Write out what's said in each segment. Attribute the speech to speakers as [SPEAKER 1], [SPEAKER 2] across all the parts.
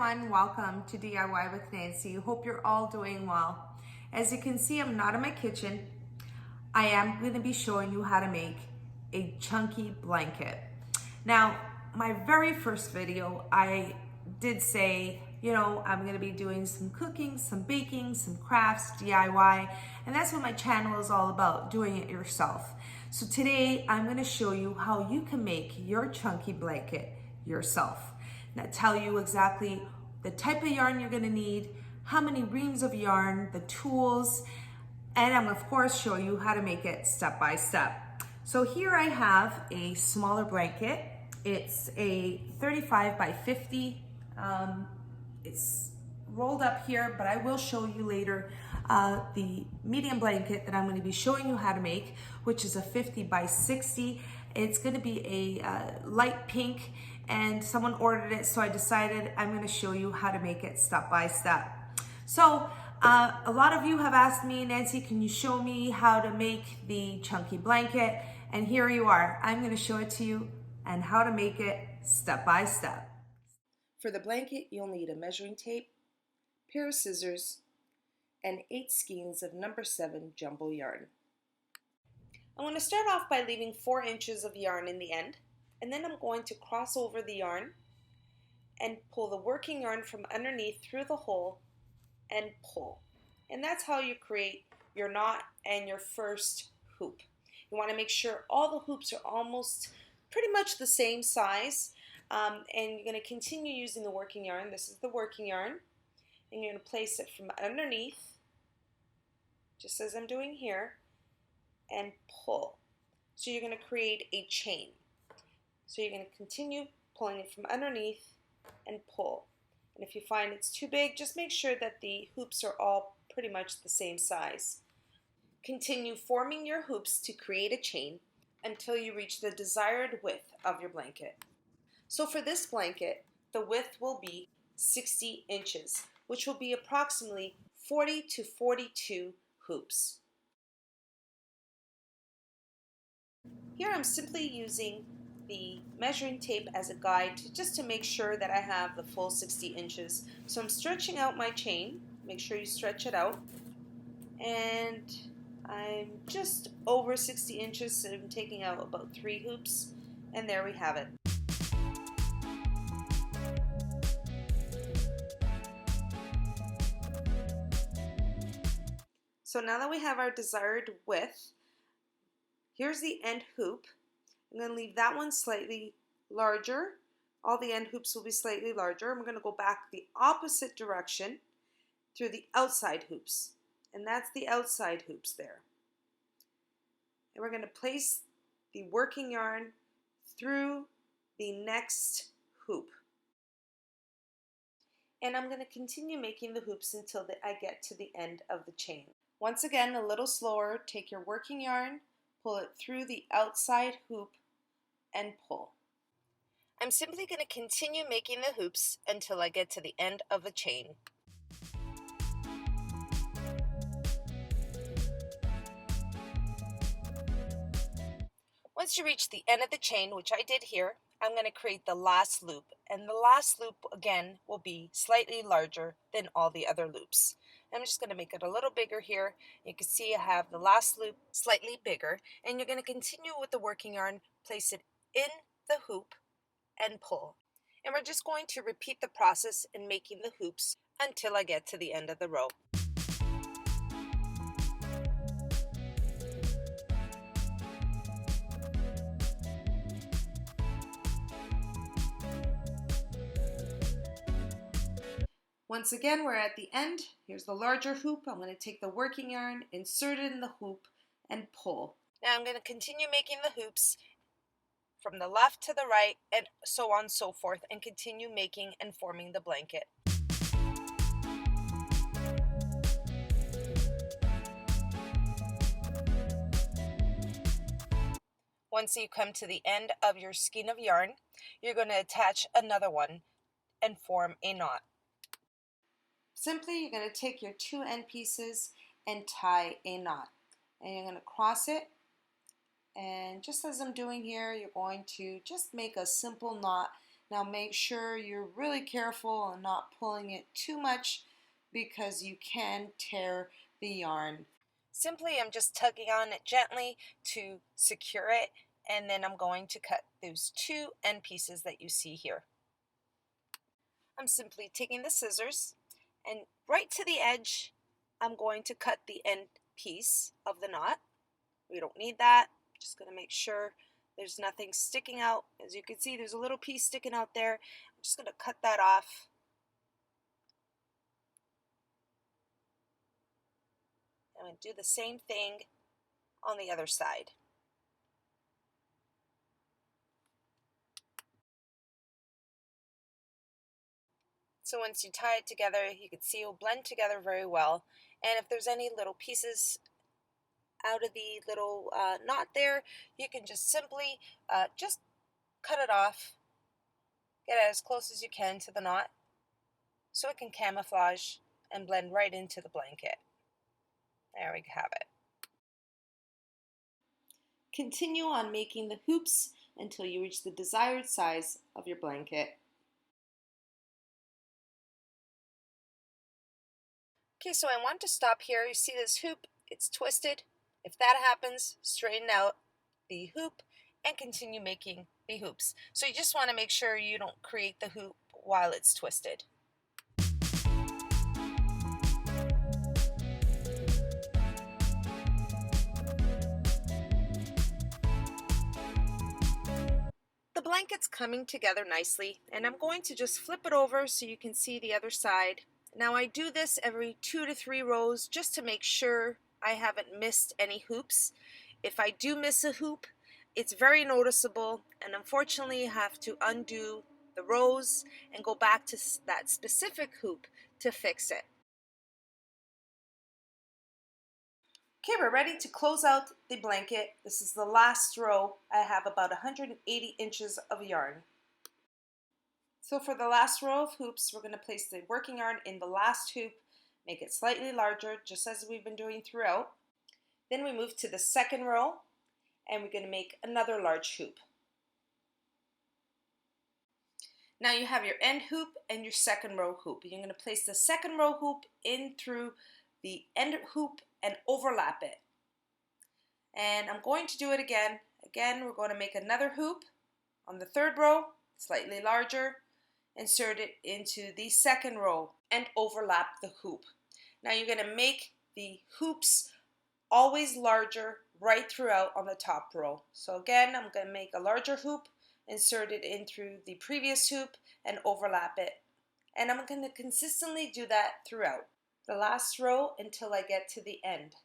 [SPEAKER 1] everyone, welcome to DIY with Nancy. Hope you're all doing well. As you can see, I'm not in my kitchen. I am going to be showing you how to make a chunky blanket. Now, my very first video, I did say, I'm going to be doing some cooking, some baking, some crafts, DIY, and that's what my channel is all about, doing it yourself. So today, I'm going to show you how you can make your chunky blanket yourself. Now, tell you exactly the type of yarn you're going to need, how many reams of yarn, the tools, and I'm of course show you how to make it step by step. So here I have a smaller blanket. It's a 35 by 50. It's rolled up here, but I will show you later the medium blanket that I'm going to be showing you how to make, which is a 50 by 60. It's going to be a light pink, and someone ordered it, so I decided I'm going to show you how to make it step by step. So a lot of you have asked me, Nancy, can you show me how to make the chunky blanket? And here you are. I'm going to show it to you and how to make it step by step. For the blanket, you'll need a measuring tape, pair of scissors, and 8 skeins of number 7 jumbo yarn. I'm going to start off by leaving 4 inches of yarn in the end, and then I'm going to cross over the yarn and pull the working yarn from underneath through the hole and pull. And that's how you create your knot and your first hoop. You want to make sure all the hoops are almost pretty much the same size, and you're going to continue using the working yarn. This is the working yarn, and you're going to place it from underneath, just as I'm doing here, and pull. So you're going to create a chain. So you're going to continue pulling it from underneath and pull. And if you find it's too big, just make sure that the hoops are all pretty much the same size. Continue forming your hoops to create a chain until you reach the desired width of your blanket. So for this blanket, the width will be 60 inches, which will be approximately 40 to 42 hoops. Here I'm simply using the measuring tape as a guide just to make sure that I have the full 60 inches. So I'm stretching out my chain. Make sure you stretch it out. And I'm just over 60 inches, so I'm taking out about 3 hoops. And there we have it. So now that we have our desired width, here's the end hoop. I'm going to leave that one slightly larger. All the end hoops will be slightly larger. I'm going to go back the opposite direction through the outside hoops. And that's the outside hoops there. And we're going to place the working yarn through the next hoop. And I'm going to continue making the hoops until I get to the end of the chain. Once again, a little slower, take your working yarn, pull it through the outside hoop, and pull. I'm simply going to continue making the hoops until I get to the end of the chain. Once you reach the end of the chain, which I did here, I'm going to create the last loop. And the last loop, again, will be slightly larger than all the other loops. I'm just going to make it a little bigger here. You can see I have the last loop slightly bigger, and you're going to continue with the working yarn, place it in the hoop, and pull. And we're just going to repeat the process in making the hoops until I get to the end of the row. Once again, we're at the end. Here's the larger hoop. I'm going to take the working yarn, insert it in the hoop, and pull. Now I'm going to continue making the hoops from the left to the right, and so on and so forth, and continue making and forming the blanket. Once you come to the end of your skein of yarn, you're going to attach another one and form a knot. Simply, you're going to take your 2 end pieces and tie a knot. And you're going to cross it. And just as I'm doing here, you're going to just make a simple knot Now make sure you're really careful and not pulling it too much because you can tear the yarn. Simply, I'm just tugging on it gently to secure it, and then I'm going to cut those two end pieces that you see here. I'm simply taking the scissors and right to the edge, I'm going to cut the end piece of the knot. We don't need that. Just going to make sure there's nothing sticking out. As you can see, there's a little piece sticking out there. I'm just going to cut that off. I'm going to do the same thing on the other side. So once you tie it together, you can see it will blend together very well. And if there's any little pieces out of the little knot there, you can just simply just cut it off, get it as close as you can to the knot so it can camouflage and blend right into the blanket. There we have it. Continue on making the hoops until you reach the desired size of your blanket. Okay, so I want to stop here. You see this hoop? It's twisted. If that happens, straighten out the hoop and continue making the hoops. So you just want to make sure you don't create the hoop while it's twisted. The blanket's coming together nicely, and I'm going to just flip it over so you can see the other side. Now I do this every 2 to 3 rows just to make sure I haven't missed any hoops. If I do miss a hoop, it's very noticeable, and unfortunately you have to undo the rows and go back to that specific hoop to fix it. Okay, we're ready to close out the blanket. This is the last row. I have about 180 inches of yarn. So for the last row of hoops, we're going to place the working yarn in the last hoop, make it slightly larger, just as we've been doing throughout. Then we move to the second row, and we're going to make another large hoop. Now you have your end hoop and your second row hoop. You're going to place the second row hoop in through the end hoop and overlap it. And I'm going to do it again. Again, we're going to make another hoop on the third row, slightly larger. Insert it into the second row and overlap the hoop. Now you're going to make the hoops always larger right throughout on the top row. So again, I'm going to make a larger hoop, insert it in through the previous hoop and overlap it. And I'm going to consistently do that throughout the last row until I get to the end.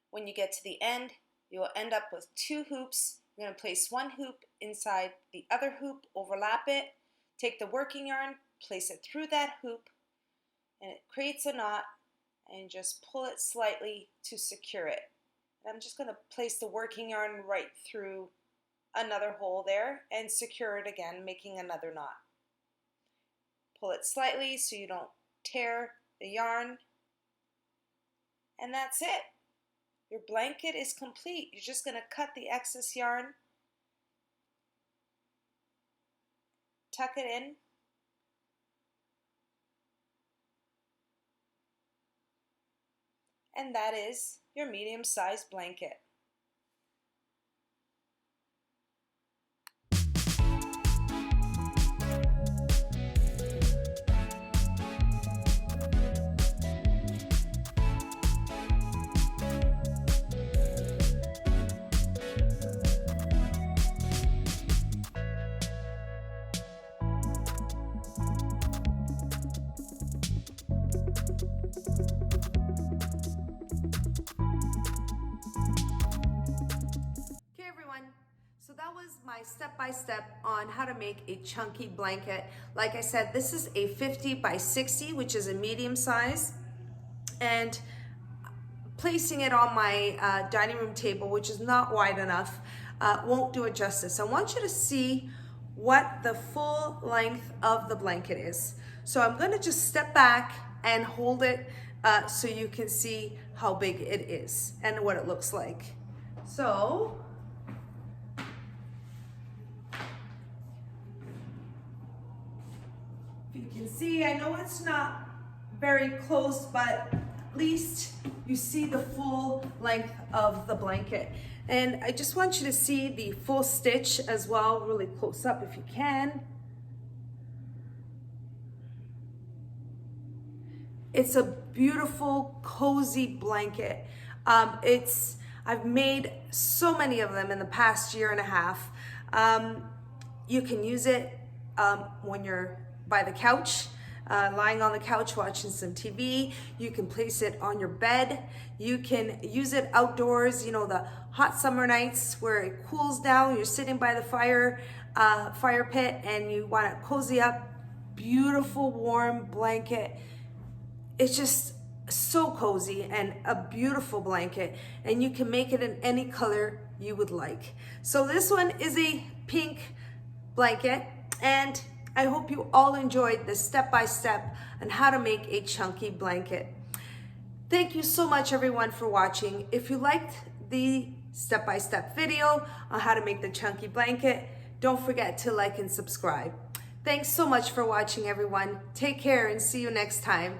[SPEAKER 1] When you get to the end, you will end up with 2 hoops. You're going to place one hoop inside the other hoop, overlap it, take the working yarn, place it through that hoop, and it creates a knot, and just pull it slightly to secure it. And I'm just going to place the working yarn right through another hole there and secure it again, making another knot. Pull it slightly so you don't tear the yarn, and that's it. Your blanket is complete. You're just going to cut the excess yarn, tuck it in, and that is your medium-sized blanket. was my step-by-step on how to make a chunky blanket. Like I said, this is a 50 by 60, which is a medium size. And placing it on my dining room table, which is not wide enough, won't do it justice. I want you to see what the full length of the blanket is. So I'm gonna just step back and hold it so you can see how big it is and what it looks like. So, if you can see, I know it's not very close, but at least you see the full length of the blanket. And I just want you to see the full stitch as well, really close up if you can. It's a beautiful, cozy blanket. I've made so many of them in the past year and a half. You can use it when you're by the couch, lying on the couch watching some TV. You can place it on your bed. You can use it outdoors, you know, the hot summer nights where it cools down, you're sitting by the fire pit and you want to cozy up. Beautiful, warm blanket. It's just so cozy and a beautiful blanket, and you can make it in any color you would like. So this one is a pink blanket, and I hope you all enjoyed this step-by-step on how to make a chunky blanket. Thank you so much everyone for watching. If you liked the step-by-step video on how to make the chunky blanket, don't forget to like and subscribe. Thanks so much for watching everyone. Take care and see you next time.